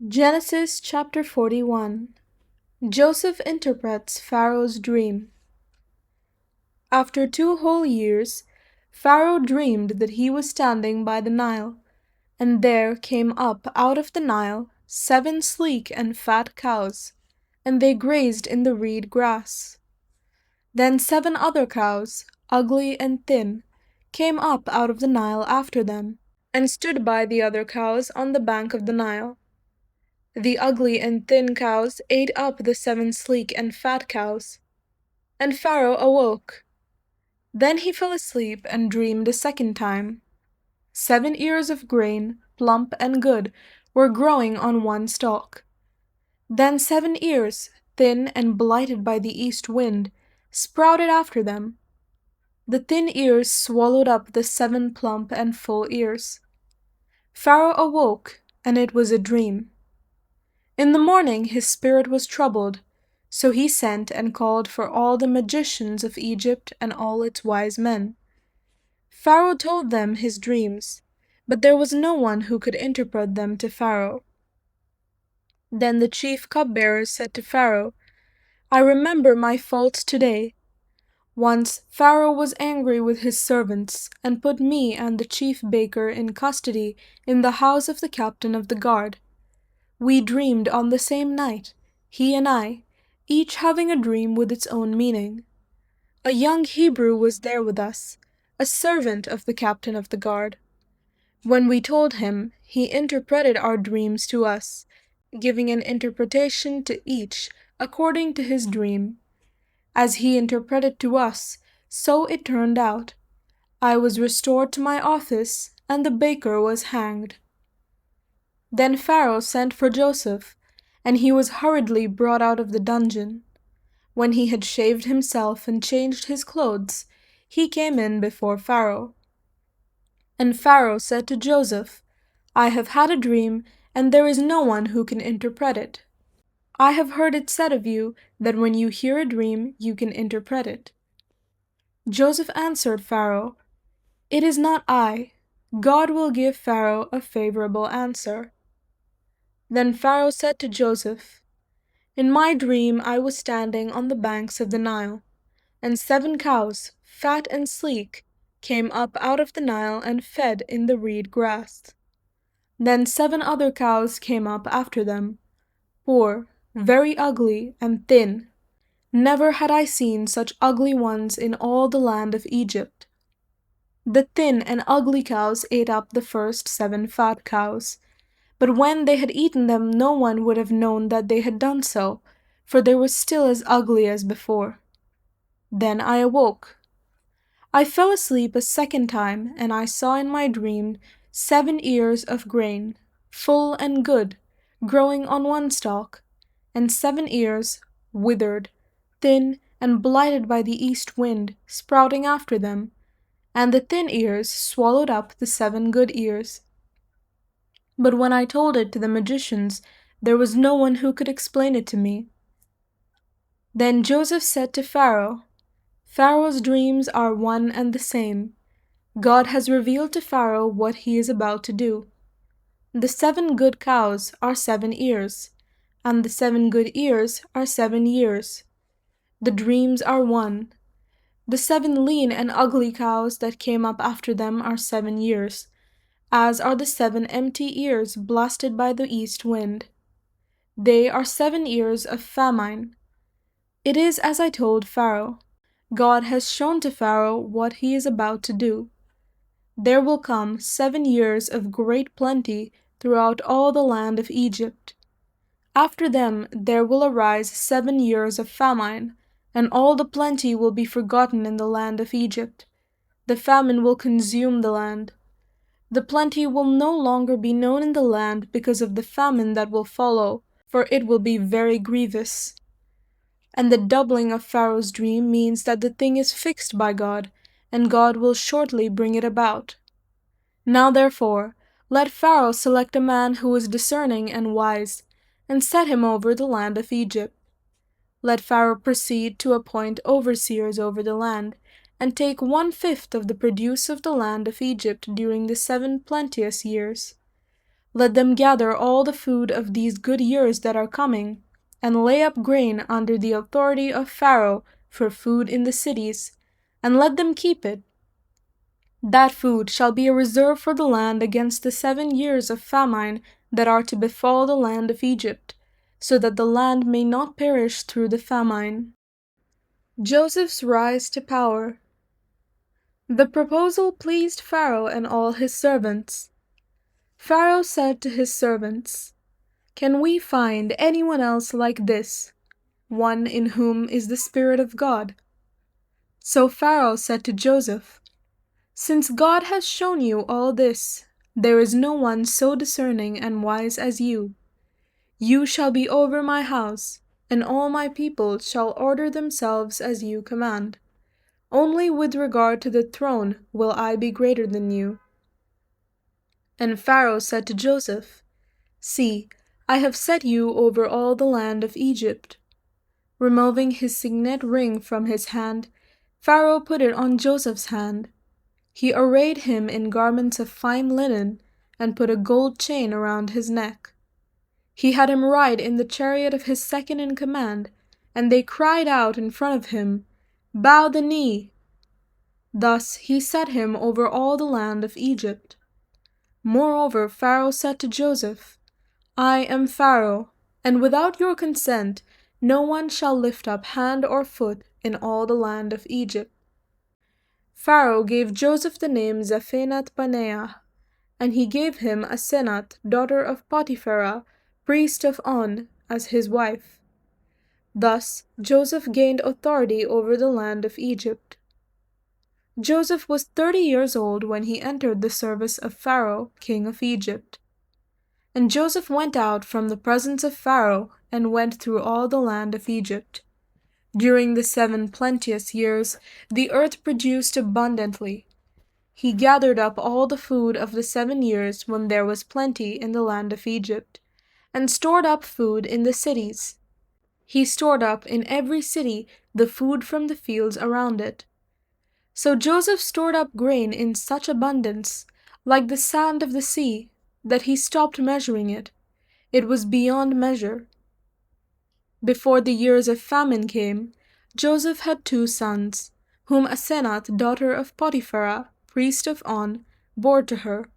Genesis chapter 41. Joseph interprets Pharaoh's dream. After 2 whole years, Pharaoh dreamed that he was standing by the Nile, and there came up out of the Nile 7 sleek and fat cows, and they grazed in the reed grass. Then 7 other cows, ugly and thin, came up out of the Nile after them, and stood by the other cows on the bank of the Nile. The ugly and thin cows ate up the 7 sleek and fat cows. And Pharaoh awoke. Then he fell asleep and dreamed a second time. 7 ears of grain, plump and good, were growing on one stalk. Then 7 ears, thin and blighted by the east wind, sprouted after them. The thin ears swallowed up the 7 plump and full ears. Pharaoh awoke, and it was a dream. In the morning his spirit was troubled, so he sent and called for all the magicians of Egypt and all its wise men. Pharaoh told them his dreams, but there was no one who could interpret them to Pharaoh. Then the chief cupbearers said to Pharaoh, "I remember my faults today. Once Pharaoh was angry with his servants and put me and the chief baker in custody in the house of the captain of the guard. We dreamed on the same night, he and I, each having a dream with its own meaning. A young Hebrew was there with us, a servant of the captain of the guard. When we told him, he interpreted our dreams to us, giving an interpretation to each according to his dream. As he interpreted to us, so it turned out. I was restored to my office, and the baker was hanged." Then Pharaoh sent for Joseph, and he was hurriedly brought out of the dungeon. When he had shaved himself and changed his clothes, he came in before Pharaoh. And Pharaoh said to Joseph, "I have had a dream, and there is no one who can interpret it. I have heard it said of you that when you hear a dream, you can interpret it." Joseph answered Pharaoh, "It is not I. God will give Pharaoh a favorable answer." Then Pharaoh said to Joseph, "In my dream I was standing on the banks of the Nile, and 7 cows, fat and sleek, came up out of the Nile and fed in the reed grass. Then 7 other cows came up after them, poor, very ugly, and thin. Never had I seen such ugly ones in all the land of Egypt. The thin and ugly cows ate up the first 7 fat cows. But when they had eaten them, no one would have known that they had done so, for they were still as ugly as before. Then I awoke. I fell asleep a second time, and I saw in my dream 7 ears of grain, full and good, growing on one stalk, and 7 ears, withered, thin, and blighted by the east wind, sprouting after them, and the thin ears swallowed up the 7 good ears. But when I told it to the magicians, there was no one who could explain it to me." Then Joseph said to Pharaoh, "Pharaoh's dreams are one and the same. God has revealed to Pharaoh what he is about to do. The 7 good cows are 7 ears, and the 7 good ears are 7 years. The dreams are one. The 7 lean and ugly cows that came up after them are 7 years, as are the 7 empty ears blasted by the east wind. They are 7 years of famine. It is as I told Pharaoh. God has shown to Pharaoh what he is about to do. There will come 7 years of great plenty throughout all the land of Egypt. After them there will arise 7 years of famine, and all the plenty will be forgotten in the land of Egypt. The famine will consume the land. The plenty will no longer be known in the land because of the famine that will follow, for it will be very grievous. And the doubling of Pharaoh's dream means that the thing is fixed by God, and God will shortly bring it about. Now therefore, let Pharaoh select a man who is discerning and wise, and set him over the land of Egypt. Let Pharaoh proceed to appoint overseers over the land, and take 1/5 of the produce of the land of Egypt during the 7 plenteous years. Let them gather all the food of these good years that are coming, and lay up grain under the authority of Pharaoh for food in the cities, and let them keep it. That food shall be a reserve for the land against the 7 years of famine that are to befall the land of Egypt, so that the land may not perish through the famine. Joseph's rise to power. The proposal pleased Pharaoh and all his servants. Pharaoh said to his servants, "Can we find anyone else like this, one in whom is the Spirit of God?" So Pharaoh said to Joseph, "Since God has shown you all this, there is no one so discerning and wise as you. You shall be over my house, and all my people shall order themselves as you command. Only with regard to the throne will I be greater than you." And Pharaoh said to Joseph, "See, I have set you over all the land of Egypt." Removing his signet ring from his hand, Pharaoh put it on Joseph's hand. He arrayed him in garments of fine linen, and put a gold chain around his neck. He had him ride in the chariot of his second in command, and they cried out in front of him, "Bow the knee!" Thus he set him over all the land of Egypt. Moreover, Pharaoh said to Joseph, "I am Pharaoh, and without your consent no one shall lift up hand or foot in all the land of Egypt." Pharaoh gave Joseph the name Zaphenath-Paneah, and he gave him Asenath, daughter of Potipharah, priest of On, as his wife. Thus Joseph gained authority over the land of Egypt. Joseph was 30 years old when he entered the service of Pharaoh, king of Egypt. And Joseph went out from the presence of Pharaoh and went through all the land of Egypt. During the 7 plenteous years, the earth produced abundantly. He gathered up all the food of the 7 years when there was plenty in the land of Egypt, and stored up food in the cities. He stored up in every city the food from the fields around it. So Joseph stored up grain in such abundance, like the sand of the sea, that he stopped measuring it. It was beyond measure. Before the years of famine came, Joseph had 2 sons, whom Asenath, daughter of Potipharah, priest of On, bore to her.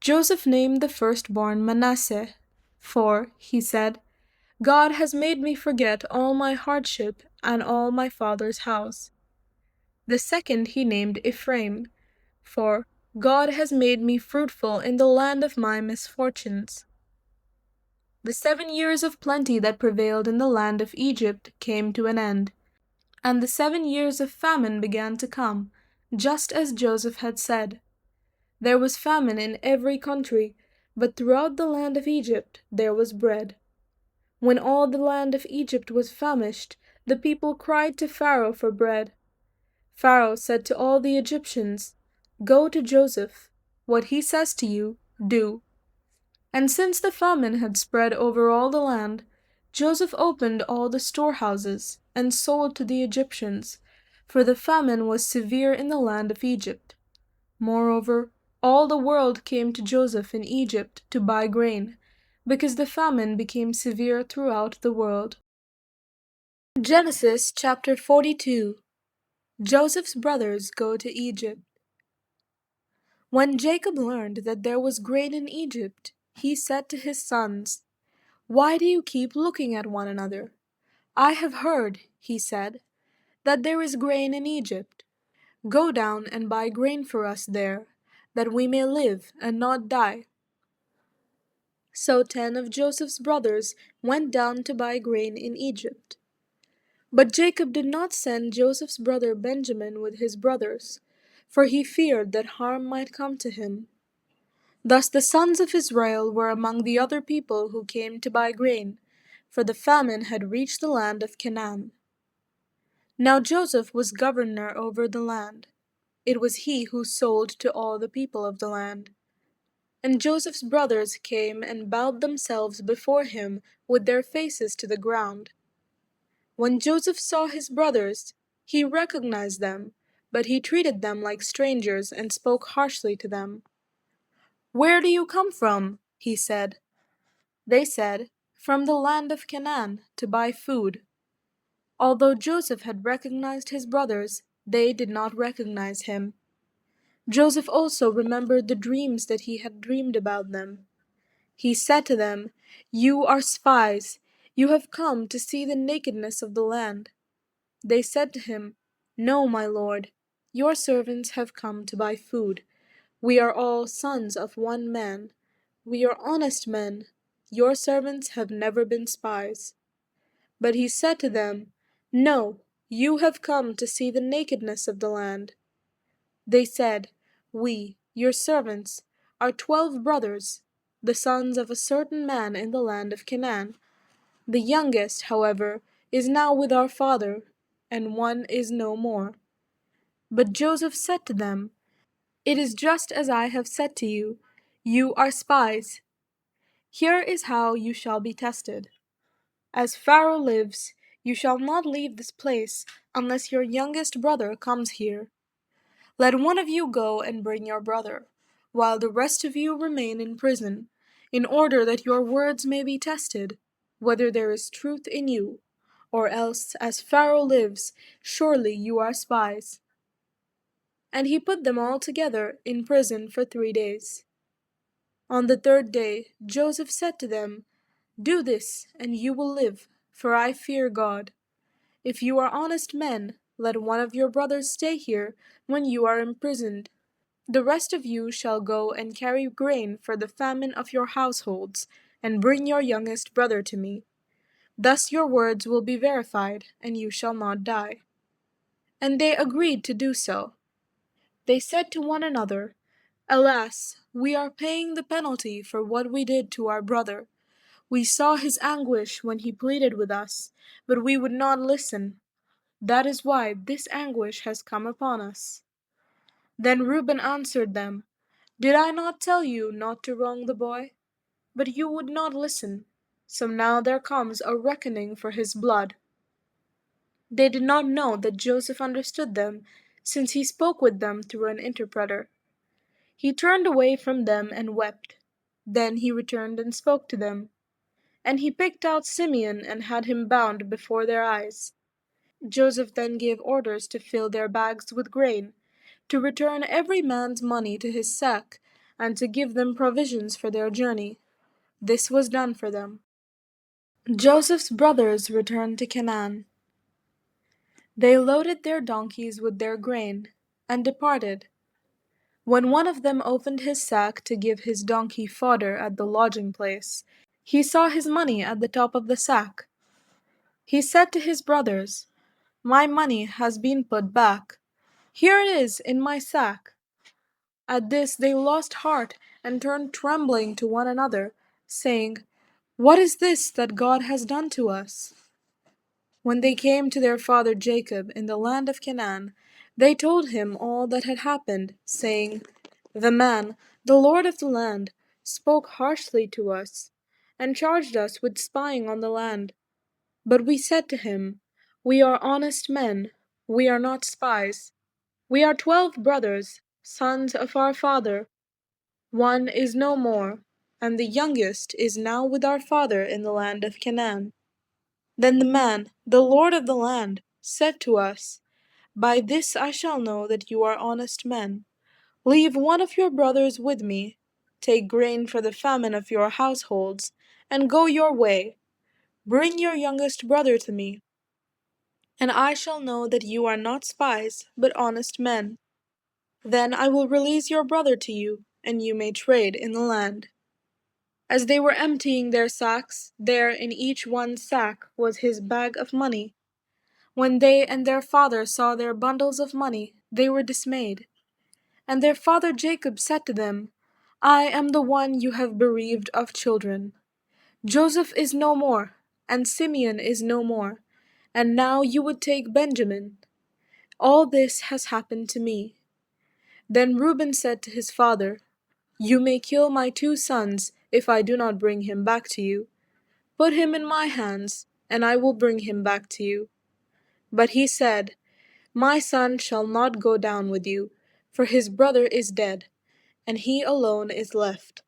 Joseph named the firstborn Manasseh, for, he said, "God has made me forget all my hardship and all my father's house." The second he named Ephraim, for, "God has made me fruitful in the land of my misfortunes." The 7 years of plenty that prevailed in the land of Egypt came to an end, and the 7 years of famine began to come, just as Joseph had said. There was famine in every country, but throughout the land of Egypt there was bread. When all the land of Egypt was famished, the people cried to Pharaoh for bread. Pharaoh said to all the Egyptians, "Go to Joseph. What he says to you, do." And since the famine had spread over all the land, Joseph opened all the storehouses and sold to the Egyptians, for the famine was severe in the land of Egypt. Moreover, all the world came to Joseph in Egypt to buy grain, because the famine became severe throughout the world. Genesis chapter 42. Joseph's brothers go to Egypt. When Jacob learned that there was grain in Egypt, he said to his sons, "Why do you keep looking at one another? I have heard," he said, "that there is grain in Egypt. Go down and buy grain for us there, that we may live and not die." So 10 of Joseph's brothers went down to buy grain in Egypt. But Jacob did not send Joseph's brother Benjamin with his brothers, for he feared that harm might come to him. Thus the sons of Israel were among the other people who came to buy grain, for the famine had reached the land of Canaan. Now Joseph was governor over the land. It was he who sold to all the people of the land. And Joseph's brothers came and bowed themselves before him with their faces to the ground. When Joseph saw his brothers, he recognized them, but he treated them like strangers and spoke harshly to them. "Where do you come from?" he said. They said, "From the land of Canaan, to buy food." Although Joseph had recognized his brothers, they did not recognize him. Joseph also remembered the dreams that he had dreamed about them. He said to them, "You are spies. You have come to see the nakedness of the land." They said to him, "No, my lord. Your servants have come to buy food. We are all sons of one man. We are honest men. Your servants have never been spies." But he said to them, "No, you have come to see the nakedness of the land." They said, "We, your servants, are 12 brothers, the sons of a certain man in the land of Canaan. The youngest, however, is now with our father, and one is no more." But Joseph said to them, "It is just as I have said to you. You are spies. Here is how you shall be tested. As Pharaoh lives, you shall not leave this place unless your youngest brother comes here. Let one of you go and bring your brother, while the rest of you remain in prison, in order that your words may be tested, whether there is truth in you, or else, as Pharaoh lives, surely you are spies." And he put them all together in prison for 3 days. On the third day Joseph said to them, "Do this, and you will live, for I fear God. If you are honest men, let one of your brothers stay here when you are imprisoned. The rest of you shall go and carry grain for the famine of your households, and bring your youngest brother to me. Thus your words will be verified, and you shall not die." And they agreed to do so. They said to one another, "Alas, we are paying the penalty for what we did to our brother. We saw his anguish when he pleaded with us, but we would not listen. That is why this anguish has come upon us." Then Reuben answered them, "Did I not tell you not to wrong the boy? But you would not listen. So now there comes a reckoning for his blood." They did not know that Joseph understood them, since he spoke with them through an interpreter. He turned away from them and wept. Then he returned and spoke to them. And he picked out Simeon and had him bound before their eyes. Joseph then gave orders to fill their bags with grain, to return every man's money to his sack, and to give them provisions for their journey. This was done for them. Joseph's brothers returned to Canaan. They loaded their donkeys with their grain, and departed. When one of them opened his sack to give his donkey fodder at the lodging place, he saw his money at the top of the sack. He said to his brothers, "My money has been put back. Here it is in my sack." At this they lost heart and turned trembling to one another, saying, "What is this that God has done to us?" When they came to their father Jacob in the land of Canaan, they told him all that had happened, saying, "The man, the lord of the land, spoke harshly to us, and charged us with spying on the land. But we said to him, 'We are honest men, we are not spies. We are 12 brothers, sons of our father. One is no more, and the youngest is now with our father in the land of Canaan.' Then the man, the lord of the land, said to us, 'By this I shall know that you are honest men. Leave one of your brothers with me, take grain for the famine of your households, and go your way. Bring your youngest brother to me, and I shall know that you are not spies, but honest men. Then I will release your brother to you, and you may trade in the land.' As they were emptying their sacks, there in each one's sack was his bag of money. When they and their father saw their bundles of money, they were dismayed. And their father Jacob said to them, 'I am the one you have bereaved of children. Joseph is no more, and Simeon is no more, and now you would take Benjamin. All this has happened to me.' Then Reuben said to his father, 'You may kill my 2 sons if I do not bring him back to you. Put him in my hands, and I will bring him back to you.' But he said, 'My son shall not go down with you, for his brother is dead, and he alone is left.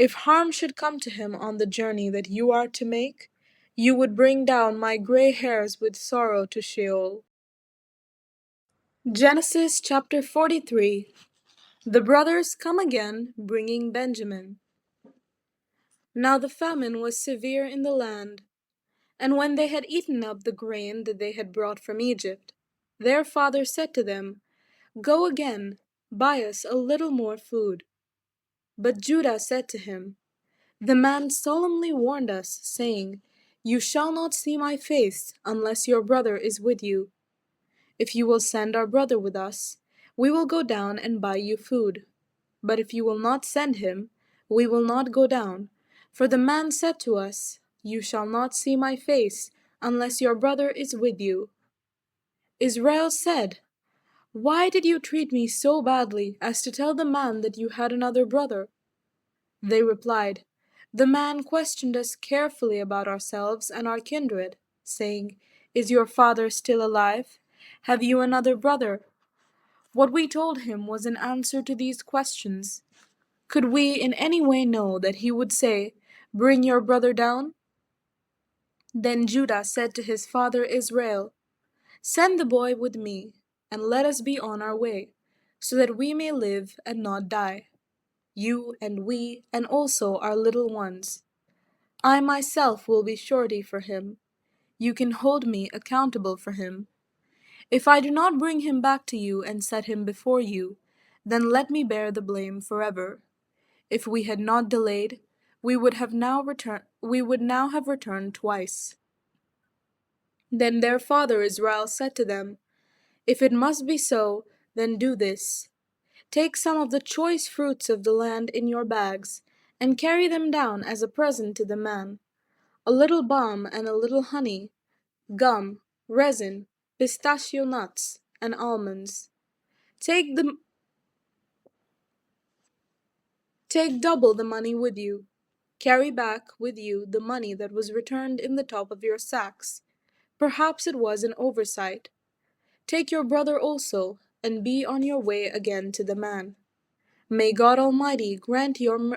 If harm should come to him on the journey that you are to make, you would bring down my gray hairs with sorrow to Sheol. Genesis chapter 43. The brothers come again, bringing Benjamin. Now the famine was severe in the land, and when they had eaten up the grain that they had brought from Egypt, their father said to them, Go again, buy us a little more food. But Judah said to him, The man solemnly warned us, saying, You shall not see my face unless your brother is with you. If you will send our brother with us, we will go down and buy you food. But if you will not send him, we will not go down. For the man said to us, You shall not see my face unless your brother is with you. Israel said, Why did you treat me so badly as to tell the man that you had another brother? They replied, The man questioned us carefully about ourselves and our kindred, saying, Is your father still alive? Have you another brother? What we told him was an answer to these questions. Could we in any way know that he would say, Bring your brother down? Then Judah said to his father Israel, Send the boy with me, and let us be on our way, so that we may live and not die, you and we, and also our little ones. I myself will be surety for him. You can hold me accountable for him. If I do not bring him back to you and set him before you, then let me bear the blame forever. If we had not delayed, we would now have returned twice. Then their father Israel said to them, If it must be so, then do this. Take some of the choice fruits of the land in your bags, and carry them down as a present to the man, a little balm and a little honey, gum, resin, pistachio nuts, and almonds. Take double the money with you. Carry back with you the money that was returned in the top of your sacks. Perhaps it was an oversight. Take your brother also, and be on your way again to the man. May God Almighty grant you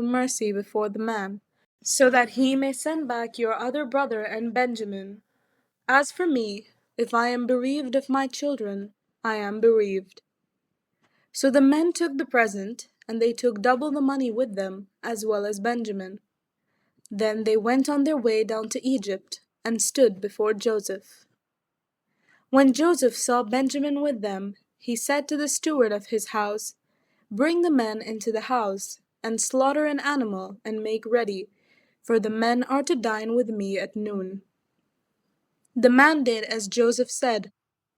mercy before the man, so that he may send back your other brother and Benjamin. As for me, if I am bereaved of my children, I am bereaved. So the men took the present, and they took double the money with them, as well as Benjamin. Then they went on their way down to Egypt, and stood before Joseph. When Joseph saw Benjamin with them, he said to the steward of his house, Bring the men into the house, and slaughter an animal, and make ready, for the men are to dine with me at noon. The man did as Joseph said,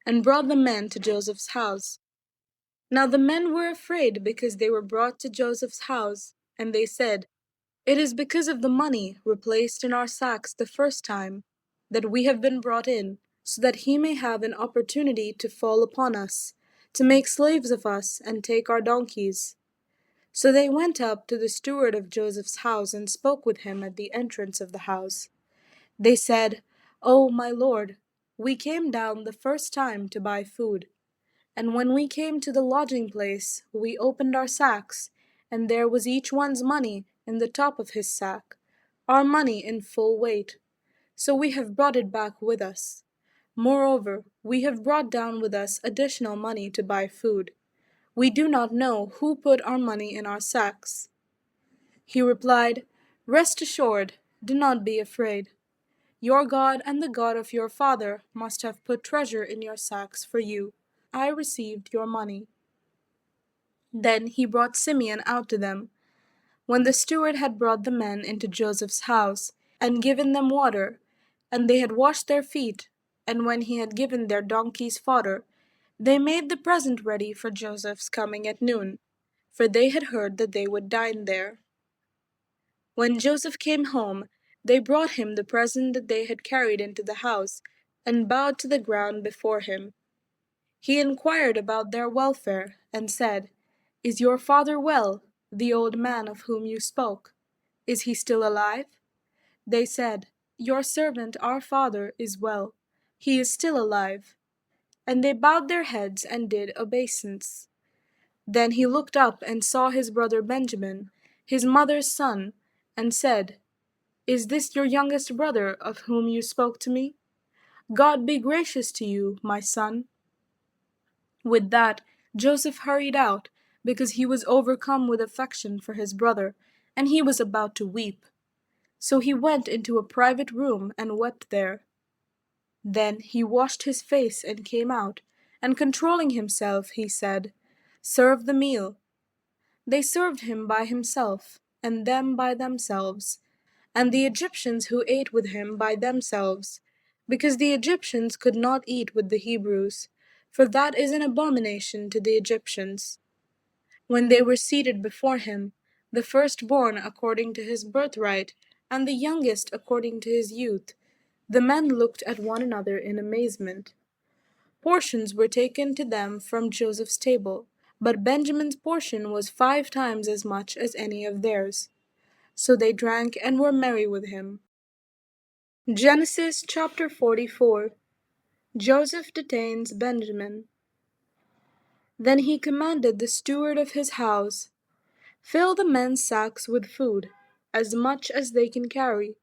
and brought the men to Joseph's house. Now the men were afraid because they were brought to Joseph's house, and they said, It is because of the money replaced in our sacks the first time that we have been brought in, so that he may have an opportunity to fall upon us, to make slaves of us, and take our donkeys. So they went up to the steward of Joseph's house and spoke with him at the entrance of the house. They said, Oh, my lord, we came down the first time to buy food. And when we came to the lodging place, we opened our sacks, and there was each one's money in the top of his sack, our money in full weight. So we have brought it back with us. Moreover, we have brought down with us additional money to buy food. We do not know who put our money in our sacks. He replied, Rest assured, do not be afraid. Your God and the God of your father must have put treasure in your sacks for you. I received your money. Then he brought Simeon out to them. When the steward had brought the men into Joseph's house, and given them water, and they had washed their feet, and when he had given their donkeys fodder, they made the present ready for Joseph's coming at noon, for they had heard that they would dine there. When Joseph came home, they brought him the present that they had carried into the house, and bowed to the ground before him. He inquired about their welfare, and said, Is your father well, the old man of whom you spoke? Is he still alive? They said, Your servant our father is well. He is still alive. And they bowed their heads and did obeisance. Then he looked up and saw his brother Benjamin, his mother's son, and said, "Is this your youngest brother of whom you spoke to me? God be gracious to you, my son." With that, Joseph hurried out, because he was overcome with affection for his brother, and he was about to weep. So he went into a private room and wept there. Then he washed his face and came out, and controlling himself, he said, "Serve the meal." They served him by himself, and them by themselves, and the Egyptians who ate with him by themselves, because the Egyptians could not eat with the Hebrews, for that is an abomination to the Egyptians. When they were seated before him, the firstborn according to his birthright, and the youngest according to his youth, the men looked at one another in amazement. Portions were taken to them from Joseph's table, but Benjamin's portion was 5 times as much as any of theirs. So they drank and were merry with him. Genesis chapter 44. Joseph detains Benjamin. Then he commanded the steward of his house, "Fill the men's sacks with food, as much as they can carry,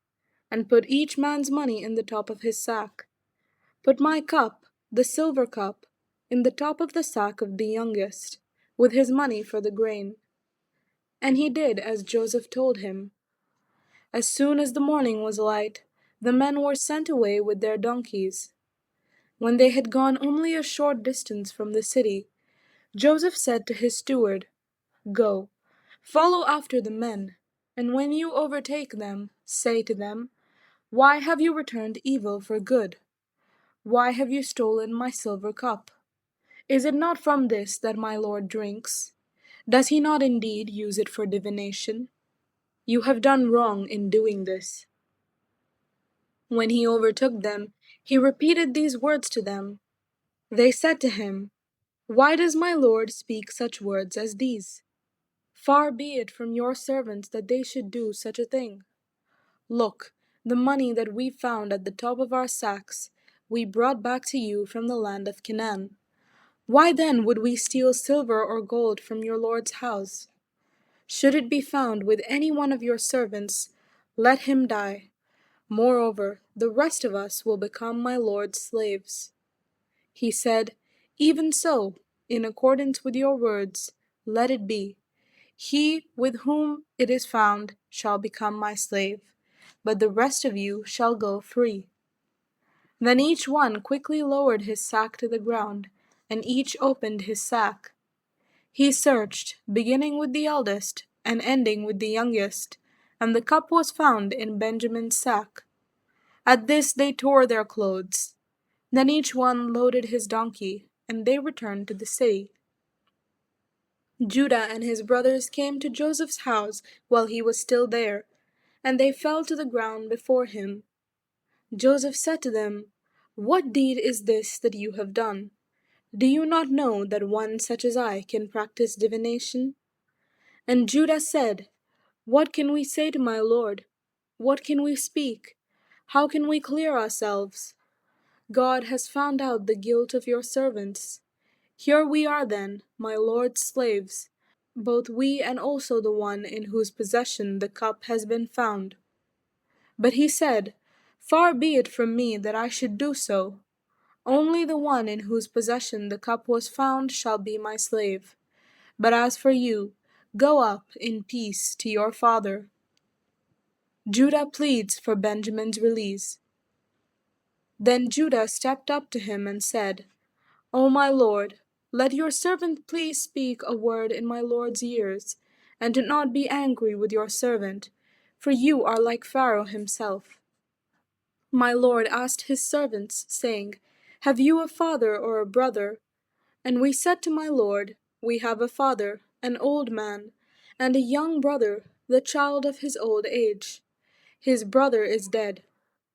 and put each man's money in the top of his sack. Put my cup, the silver cup, in the top of the sack of the youngest, with his money for the grain." And he did as Joseph told him. As soon as the morning was light, the men were sent away with their donkeys. When they had gone only a short distance from the city, Joseph said to his steward, "Go, follow after the men, and when you overtake them, say to them, 'Why have you returned evil for good? Why have you stolen my silver cup? Is it not from this that my lord drinks? Does he not indeed use it for divination? You have done wrong in doing this.'" When he overtook them, he repeated these words to them. They said to him, "Why does my lord speak such words as these? Far be it from your servants that they should do such a thing. Look, the money that we found at the top of our sacks, we brought back to you from the land of Canaan. Why then would we steal silver or gold from your lord's house? Should it be found with any one of your servants, let him die. Moreover, the rest of us will become my lord's slaves." He said, "Even so, in accordance with your words, let it be. He with whom it is found shall become my slave, but the rest of you shall go free." Then each one quickly lowered his sack to the ground, and each opened his sack. He searched, beginning with the eldest and ending with the youngest, and the cup was found in Benjamin's sack. At this they tore their clothes. Then each one loaded his donkey, and they returned to the city. Judah and his brothers came to Joseph's house while he was still there, and they fell to the ground before him. Joseph said to them, "What deed is this that you have done? Do you not know that one such as I can practice divination?" And Judah said, "What can we say to my lord? What can we speak? How can we clear ourselves? God has found out the guilt of your servants. Here we are then, my lord's slaves, both we and also the one in whose possession the cup has been found." But he said, "Far be it from me that I should do so. Only the one in whose possession the cup was found shall be my slave. But as for you, go up in peace to your father." Judah pleads for Benjamin's release. Then Judah stepped up to him and said, "O my lord, let your servant please speak a word in my lord's ears, and do not be angry with your servant, for you are like Pharaoh himself. My lord asked his servants, saying, 'Have you a father or a brother?' And we said to my lord, 'We have a father, an old man, and a young brother, the child of his old age. His brother is dead.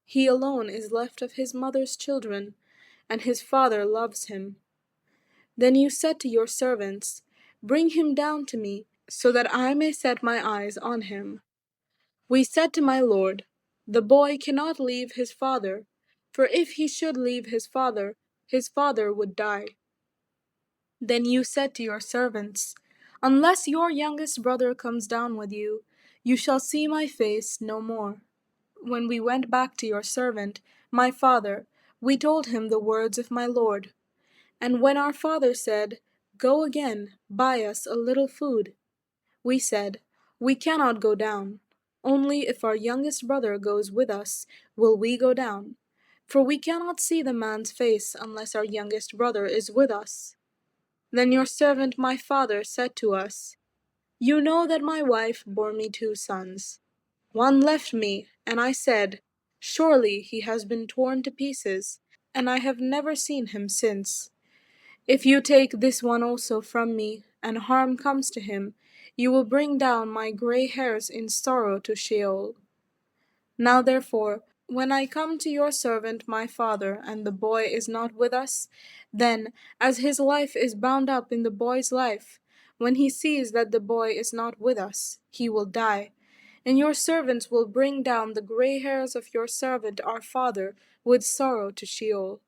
He alone is left of his mother's children, and his father loves him.' Then you said to your servants, 'Bring him down to me, so that I may set my eyes on him.' We said to my lord, 'The boy cannot leave his father, for if he should leave his father would die.' Then you said to your servants, unless your youngest brother comes down with you, you shall see my face no more. When we went back to your servant, my father, we told him the words of my lord. And when our father said, go again, buy us a little food, we said, we cannot go down. Only if our youngest brother goes with us will we go down. For we cannot see the man's face unless our youngest brother is with us. Then your servant my father said to us, you know that my wife bore me 2 sons. One left me, and I said, surely he has been torn to pieces, and I have never seen him since. If you take this one also from me, and harm comes to him, you will bring down my gray hairs in sorrow to Sheol. Now therefore, when I come to your servant my father, and the boy is not with us, then, as his life is bound up in the boy's life, when he sees that the boy is not with us, he will die. And your servants will bring down the gray hairs of your servant our father with sorrow to Sheol.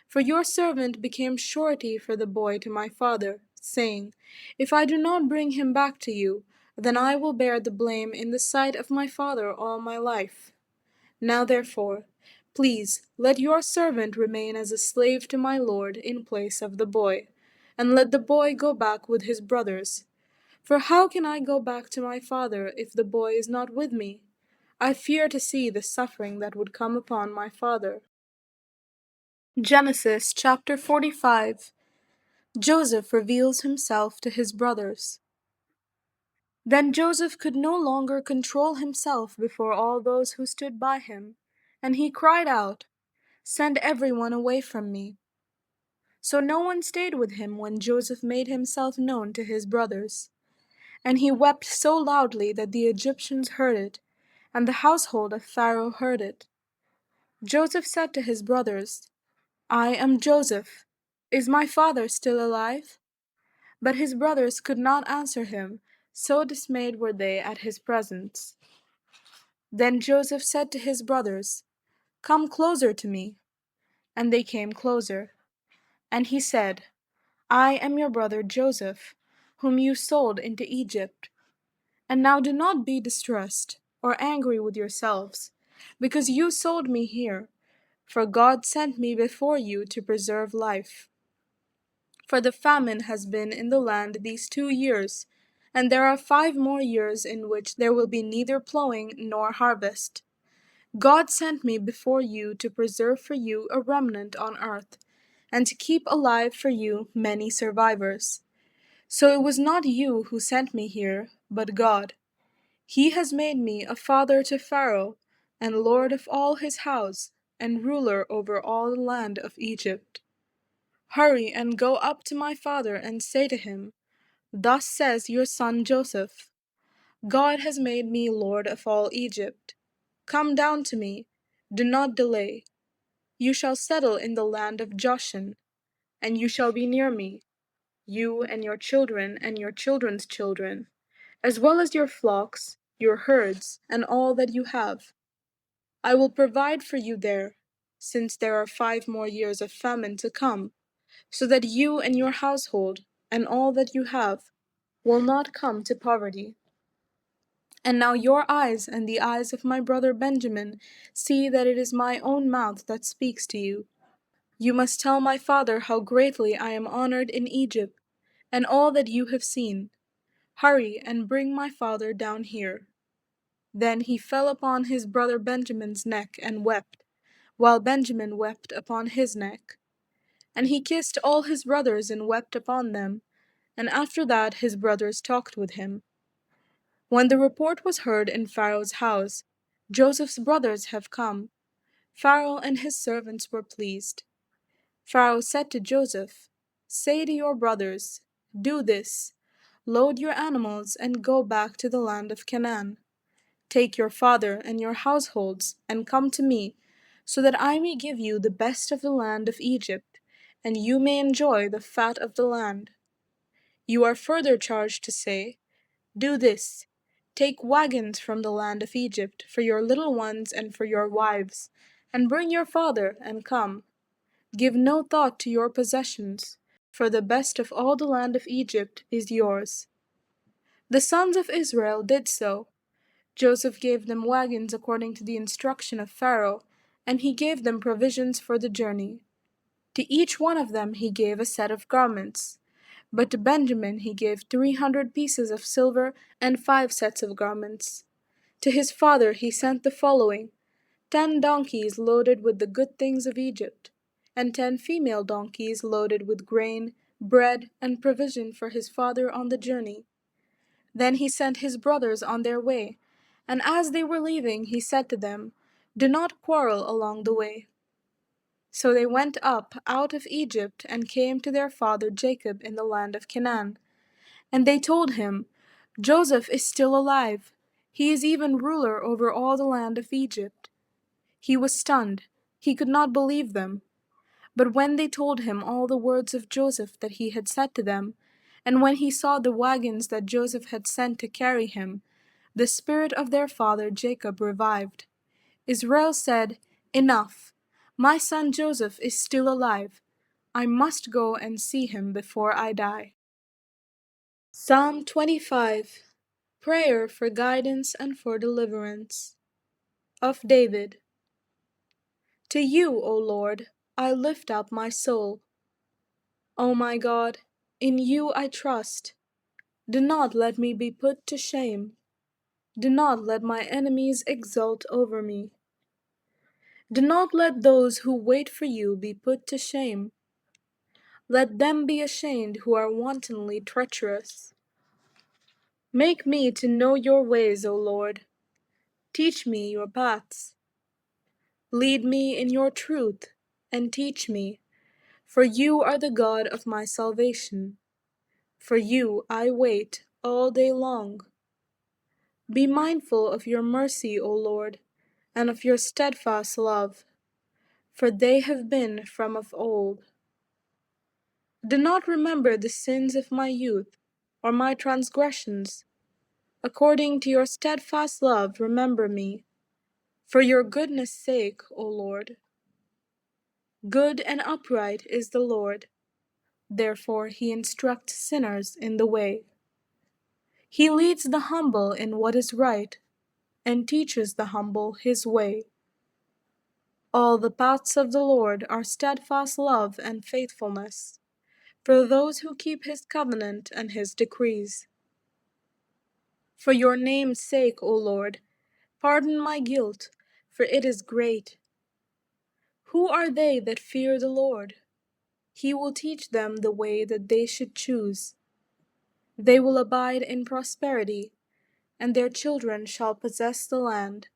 For your servant became surety for the boy to my father, saying, if I do not bring him back to you, then I will bear the blame in the sight of my father all my life. Now therefore, please let your servant remain as a slave to my lord in place of the boy, and let the boy go back with his brothers. For how can I go back to my father if the boy is not with me? I fear to see the suffering that would come upon my father. Genesis chapter 45. Joseph reveals himself to his brothers. Then Joseph could no longer control himself before all those who stood by him, and he cried out, send everyone away from me. So no one stayed with him when Joseph made himself known to his brothers. And he wept so loudly that the Egyptians heard it, and the household of Pharaoh heard it. Joseph said to his brothers, I am Joseph. Is my father still alive? But his brothers could not answer him, so dismayed were they at his presence. Then Joseph said to his brothers, come closer to me. And they came closer. And he said, I am your brother Joseph, whom you sold into Egypt. And now do not be distressed or angry with yourselves, because you sold me here, for God sent me before you to preserve life. For the famine has been in the land these 2 years, and there are 5 more years in which there will be neither plowing nor harvest. God sent me before you to preserve for you a remnant on earth, and to keep alive for you many survivors. So it was not you who sent me here, but God. He has made me a father to Pharaoh, and lord of all his house, and ruler over all the land of Egypt. Hurry and go up to my father and say to him, thus says your son Joseph, God has made me lord of all Egypt. Come down to me, do not delay. You shall settle in the land of Goshen, and you shall be near me, you and your children's children, as well as your flocks, your herds, and all that you have. I will provide for you there, since there are 5 more years of famine to come, so that you and your household, and all that you have, will not come to poverty. And now your eyes and the eyes of my brother Benjamin see that it is my own mouth that speaks to you. You must tell my father how greatly I am honored in Egypt, and all that you have seen. Hurry and bring my father down here. Then he fell upon his brother Benjamin's neck and wept, while Benjamin wept upon his neck. And he kissed all his brothers and wept upon them, and after that his brothers talked with him. When the report was heard in Pharaoh's house, Joseph's brothers have come, Pharaoh and his servants were pleased. Pharaoh said to Joseph, say to your brothers, do this, load your animals and go back to the land of Canaan. Take your father and your households and come to me, so that I may give you the best of the land of Egypt, and you may enjoy the fat of the land. You are further charged to say, do this, take wagons from the land of Egypt for your little ones and for your wives, and bring your father and come. Give no thought to your possessions, for the best of all the land of Egypt is yours." The sons of Israel did so. Joseph gave them wagons according to the instruction of Pharaoh, and he gave them provisions for the journey. To each one of them he gave a set of garments. But to Benjamin he gave 300 pieces of silver and 5 sets of garments. To his father he sent the following: 10 donkeys loaded with the good things of Egypt, and 10 female donkeys loaded with grain, bread, and provision for his father on the journey. Then he sent his brothers on their way, and as they were leaving he said to them, "Do not quarrel along the way." So they went up out of Egypt and came to their father Jacob in the land of Canaan. And they told him, "Joseph is still alive. He is even ruler over all the land of Egypt." He was stunned. He could not believe them. But when they told him all the words of Joseph that he had said to them, and when he saw the wagons that Joseph had sent to carry him, the spirit of their father Jacob revived. Israel said, "Enough! My son Joseph is still alive. I must go and see him before I die." Psalm 25. Prayer for guidance and for deliverance. Of David. To you, O Lord, I lift up my soul. O my God, in you I trust. Do not let me be put to shame. Do not let my enemies exult over me. Do not let those who wait for you be put to shame. Let them be ashamed who are wantonly treacherous. Make me to know your ways, O Lord. Teach me your paths. Lead me in your truth, and teach me, for you are the God of my salvation. For you I wait all day long. Be mindful of your mercy, O Lord, and of your steadfast love, for they have been from of old. Do not remember the sins of my youth, or my transgressions. According to your steadfast love, remember me, for your goodness' sake, O Lord. Good and upright is the Lord, therefore he instructs sinners in the way. He leads the humble in what is right, and teaches the humble his way. All the paths of the Lord are steadfast love and faithfulness, for those who keep his covenant and his decrees. For your name's sake, O Lord, pardon my guilt, for it is great. Who are they that fear the Lord? He will teach them the way that they should choose. They will abide in prosperity, and their children shall possess the land.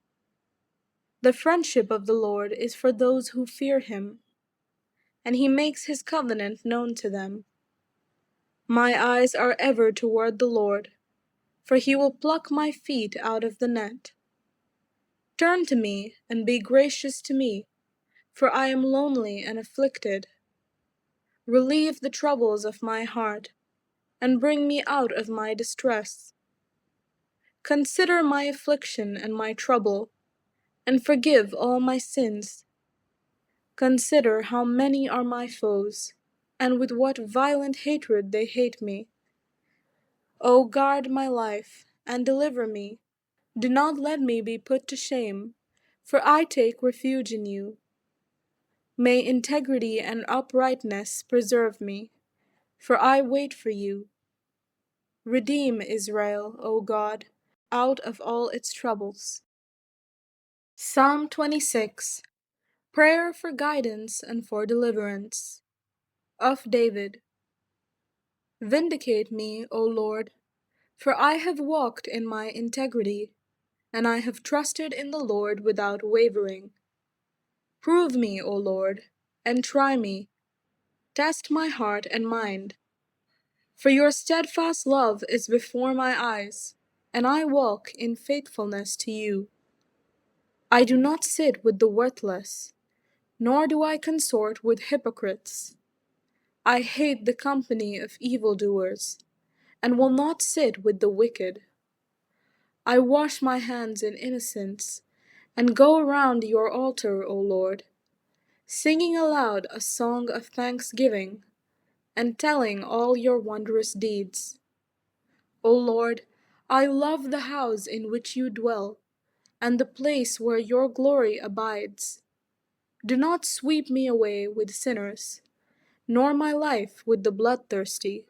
The friendship of the Lord is for those who fear him, and he makes his covenant known to them. My eyes are ever toward the Lord, for he will pluck my feet out of the net. Turn to me and be gracious to me, for I am lonely and afflicted. Relieve the troubles of my heart, and bring me out of my distress. Consider my affliction and my trouble, and forgive all my sins. Consider how many are my foes, and with what violent hatred they hate me. O guard my life, and deliver me. Do not let me be put to shame, for I take refuge in you. May integrity and uprightness preserve me, for I wait for you. Redeem Israel, O God, out of all its troubles. Psalm 26. Prayer for guidance and for deliverance. Of David. Vindicate me, O Lord, for I have walked in my integrity, and I have trusted in the Lord without wavering. Prove me, O Lord, and try me. Test my heart and mind. For your steadfast love is before my eyes, and I walk in faithfulness to you. I do not sit with the worthless, nor do I consort with hypocrites. I hate the company of evildoers, and will not sit with the wicked. I wash my hands in innocence, and go around your altar, O Lord, singing aloud a song of thanksgiving, and telling all your wondrous deeds. O Lord, I love the house in which you dwell, and the place where your glory abides. Do not sweep me away with sinners, nor my life with the bloodthirsty,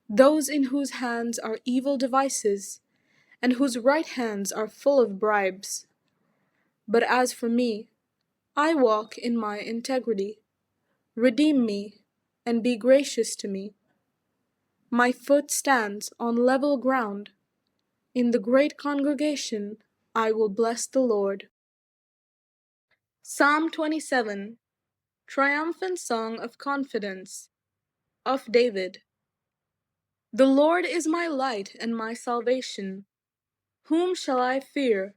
those in whose hands are evil devices, and whose right hands are full of bribes. But as for me, I walk in my integrity. Redeem me, and be gracious to me. My foot stands on level ground. In the great congregation, I will bless the Lord. Psalm 27, Triumphant Song of Confidence, of David. The Lord is my light and my salvation. Whom shall I fear?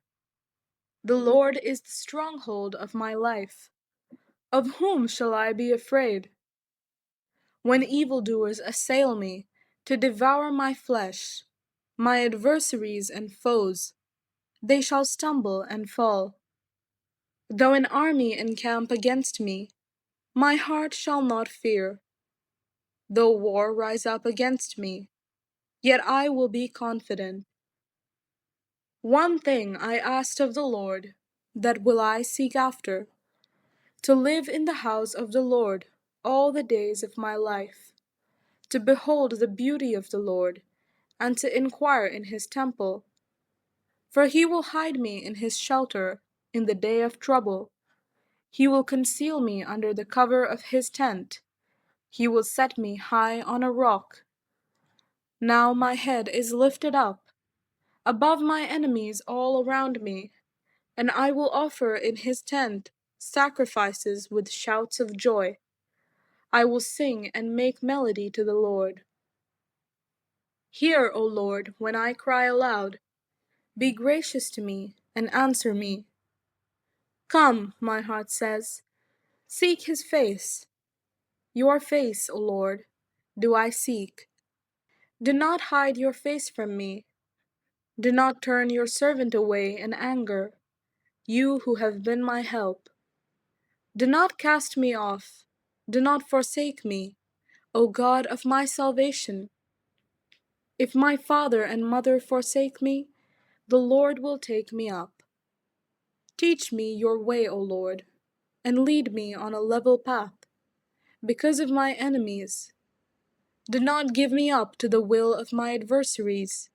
The Lord is the stronghold of my life. Of whom shall I be afraid? When evildoers assail me to devour my flesh, my adversaries and foes, they shall stumble and fall. Though an army encamp against me, my heart shall not fear. Though war rise up against me, yet I will be confident. One thing I asked of the Lord, that will I seek after, to live in the house of the Lord all the days of my life, to behold the beauty of the Lord, and to inquire in his temple. For he will hide me in his shelter in the day of trouble. He will conceal me under the cover of his tent. He will set me high on a rock. Now my head is lifted up above my enemies all around me, and I will offer in his tent sacrifices with shouts of joy. I will sing and make melody to the Lord. Hear, O Lord, when I cry aloud. Be gracious to me and answer me. Come, my heart says, seek his face. Your face, O Lord, do I seek. Do not hide your face from me. Do not turn your servant away in anger, you who have been my help. Do not cast me off. Do not forsake me, O God of my salvation. If my father and mother forsake me, the Lord will take me up. Teach me your way, O Lord, and lead me on a level path, because of my enemies. Do not give me up to the will of my adversaries,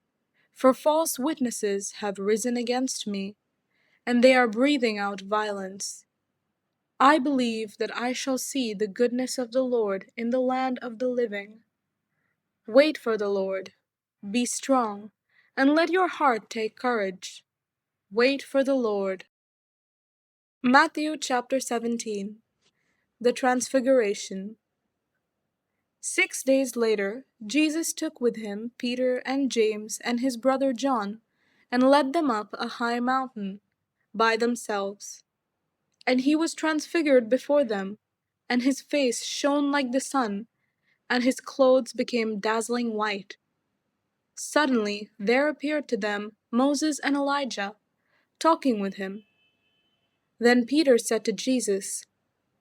for false witnesses have risen against me, and they are breathing out violence. I believe that I shall see the goodness of the Lord in the land of the living. Wait for the Lord, be strong, and let your heart take courage. Wait for the Lord. Matthew chapter 17. The Transfiguration. 6 days later, Jesus took with him Peter and James and his brother John, and led them up a high mountain by themselves. And he was transfigured before them, and his face shone like the sun, and his clothes became dazzling white. Suddenly there appeared to them Moses and Elijah, talking with him. Then Peter said to Jesus,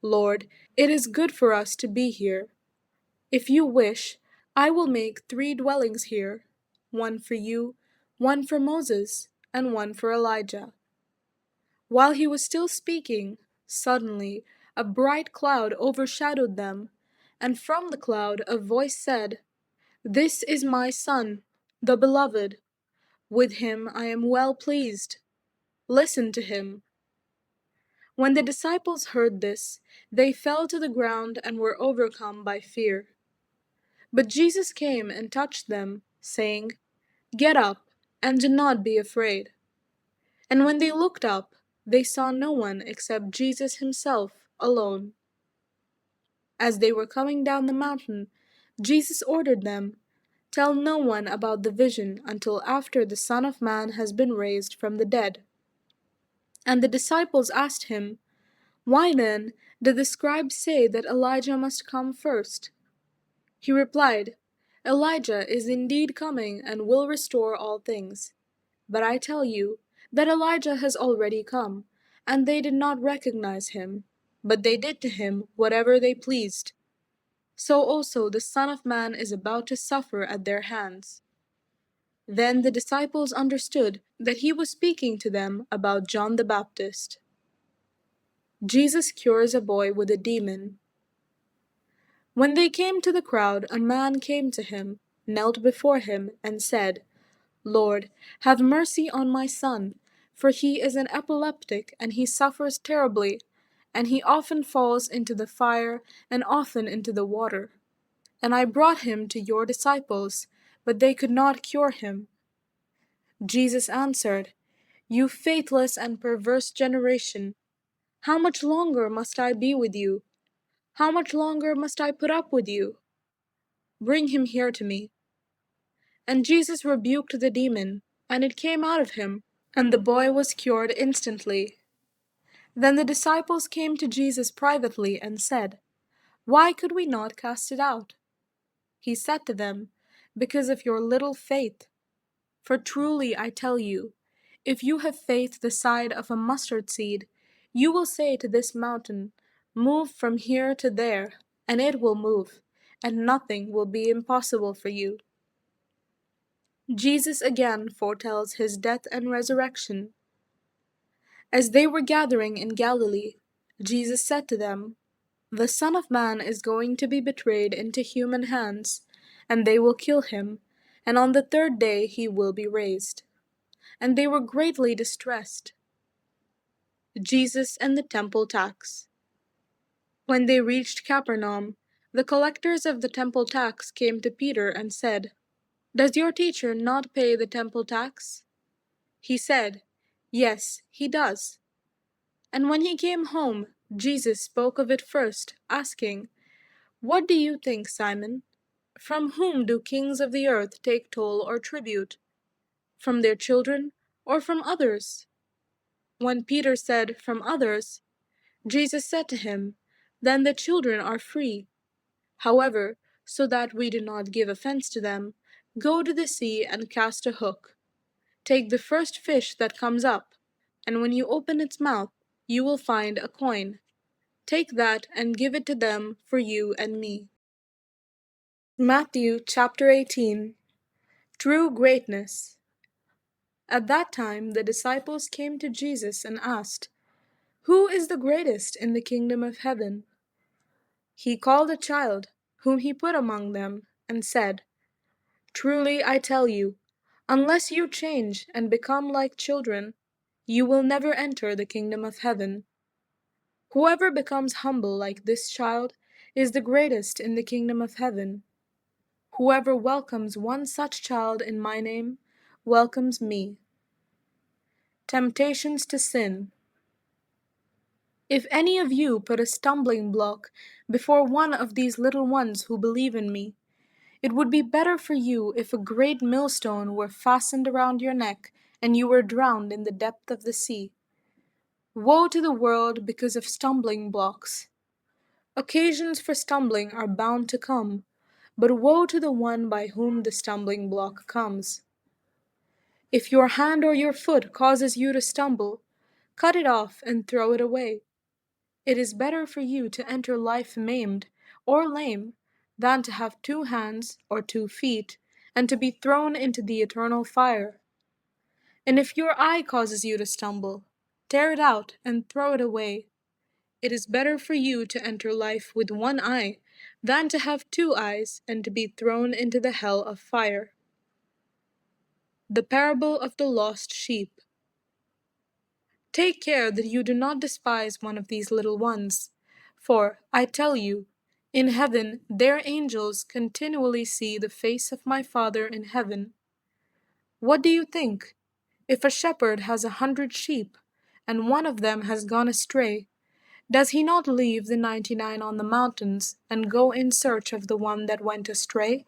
Lord, it is good for us to be here. If you wish, I will make 3 dwellings here, one for you, one for Moses, and one for Elijah. While he was still speaking, suddenly a bright cloud overshadowed them, and from the cloud a voice said, This is my Son, the Beloved. With him I am well pleased. Listen to him. When the disciples heard this, they fell to the ground and were overcome by fear. But Jesus came and touched them, saying, Get up, and do not be afraid. And when they looked up, they saw no one except Jesus himself alone. As they were coming down the mountain, Jesus ordered them, Tell no one about the vision until after the Son of Man has been raised from the dead. And the disciples asked him, Why then did the scribes say that Elijah must come first? He replied, Elijah is indeed coming and will restore all things. But I tell you that Elijah has already come, and they did not recognize him, but they did to him whatever they pleased. so also the Son of Man is about to suffer at their hands." Then the disciples understood that he was speaking to them about John the Baptist. Jesus cures a boy with a demon. When they came to the crowd, a man came to him, knelt before him, and said, "Lord, have mercy on my son, for he is an epileptic, and he suffers terribly, and he often falls into the fire and often into the water. And I brought him to your disciples, but they could not cure him." Jesus answered, "You faithless and perverse generation, how much longer must I be with you? How much longer must I put up with you? Bring him here to me." And Jesus rebuked the demon, and it came out of him, and the boy was cured instantly. Then the disciples came to Jesus privately and said, "Why could we not cast it out?" He said to them, "Because of your little faith. For truly I tell you, if you have faith the size of a mustard seed, you will say to this mountain, 'Move from here to there,' and it will move, and nothing will be impossible for you." Jesus again foretells his death and resurrection. As they were gathering in Galilee, Jesus said to them, "The Son of Man is going to be betrayed into human hands, and they will kill him, and on the third day he will be raised." And they were greatly distressed. Jesus and the temple tax. When they reached Capernaum, the collectors of the temple tax came to Peter and said, "Does your teacher not pay the temple tax?" He said, "Yes, he does." And when he came home, Jesus spoke of it first, asking, "What do you think, Simon? From whom do kings of the earth take toll or tribute? From their children or from others?" When Peter said, "From others," Jesus said to him, "Then the children are free. However, so that we do not give offense to them, go to the sea and cast a hook. Take the first fish that comes up, and when you open its mouth, you will find a coin. Take that and give it to them for you and me." Matthew chapter 18. True greatness. At that time the disciples came to Jesus and asked, "Who is the greatest in the kingdom of heaven?" He called a child, whom he put among them, and said, "Truly I tell you, unless you change and become like children, you will never enter the kingdom of heaven. Whoever becomes humble like this child is the greatest in the kingdom of heaven. Whoever welcomes one such child in my name welcomes me." Temptations to sin. If any of you put a stumbling block before one of these little ones who believe in me, it would be better for you if a great millstone were fastened around your neck and you were drowned in the depth of the sea. Woe to the world because of stumbling blocks! Occasions for stumbling are bound to come, but woe to the one by whom the stumbling block comes. If your hand or your foot causes you to stumble, cut it off and throw it away. It is better for you to enter life maimed or lame than to have 2 hands or 2 feet and to be thrown into the eternal fire. And if your eye causes you to stumble, tear it out and throw it away. It is better for you to enter life with 1 eye than to have 2 eyes and to be thrown into the hell of fire. The parable of the lost sheep. Take care that you do not despise one of these little ones, for, I tell you, in heaven their angels continually see the face of my Father in heaven. What do you think? If a shepherd has 100 sheep, and one of them has gone astray, does he not leave the 99 on the mountains and go in search of the one that went astray?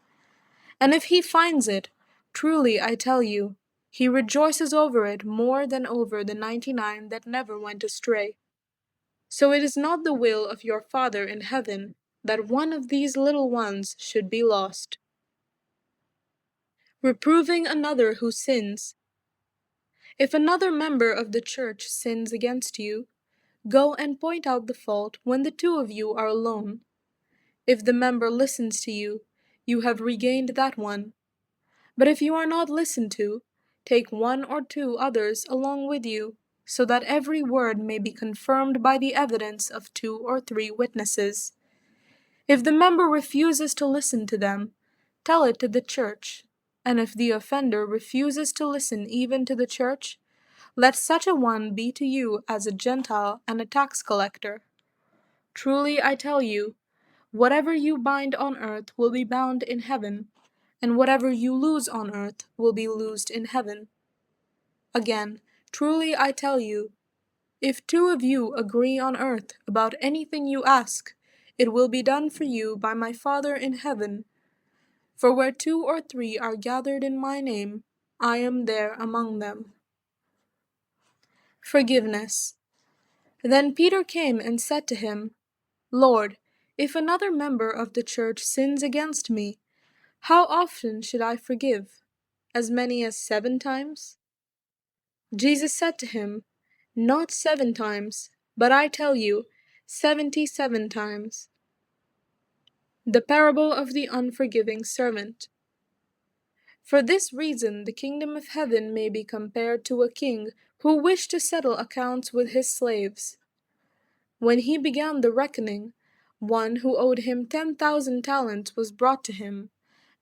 And if he finds it, truly I tell you, he rejoices over it more than over the 99 that never went astray. So it is not the will of your Father in heaven that one of these little ones should be lost. Reproving another who sins. If another member of the church sins against you, go and point out the fault when the 2 of you are alone. If the member listens to you, you have regained that one. But if you are not listened to, take one or two others along with you, so that every word may be confirmed by the evidence of two or three witnesses. If the member refuses to listen to them, tell it to the church. And if the offender refuses to listen even to the church, let such a one be to you as a Gentile and a tax collector. Truly I tell you, whatever you bind on earth will be bound in heaven, and whatever you loose on earth will be loosed in heaven. Again, truly I tell you, if two of you agree on earth about anything you ask, it will be done for you by my Father in heaven. For where two or three are gathered in my name, I am there among them. Forgiveness. Then Peter came and said to him, Lord, if another member of the church sins against me, how often should I forgive? As many as 7 times? Jesus said to him, Not 7 times, but I tell you, 77 times. The parable of the unforgiving servant. For this reason the kingdom of heaven may be compared to a king who wished to settle accounts with his slaves. When he began the reckoning, one who owed him 10,000 talents was brought to him,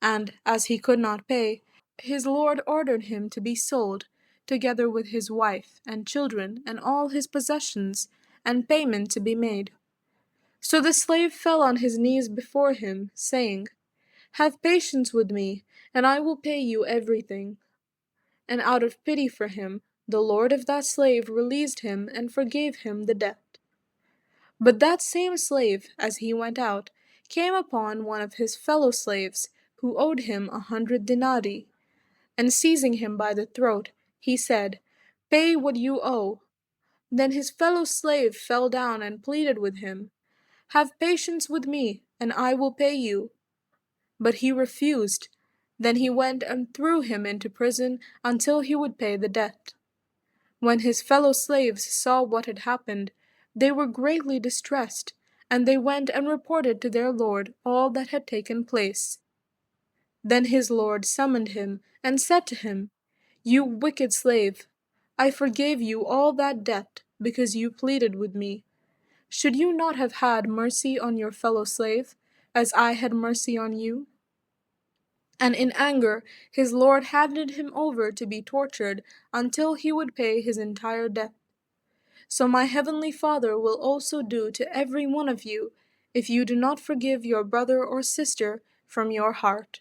and, as he could not pay, his lord ordered him to be sold, together with his wife and children and all his possessions, and payment to be made. So the slave fell on his knees before him, saying, Have patience with me, and I will pay you everything. And out of pity for him, the lord of that slave released him and forgave him the debt. But that same slave, as he went out, came upon one of his fellow slaves, who owed him 100 denarii, and seizing him by the throat, he said, Pay what you owe. Then his fellow slave fell down and pleaded with him, Have patience with me, and I will pay you. But he refused. Then he went and threw him into prison until he would pay the debt. When his fellow slaves saw what had happened, they were greatly distressed, and they went and reported to their lord all that had taken place. Then his lord summoned him and said to him, You wicked slave, I forgave you all that debt because you pleaded with me. Should you not have had mercy on your fellow slave, as I had mercy on you? And in anger his lord handed him over to be tortured until he would pay his entire debt. So my heavenly Father will also do to every one of you, if you do not forgive your brother or sister from your heart.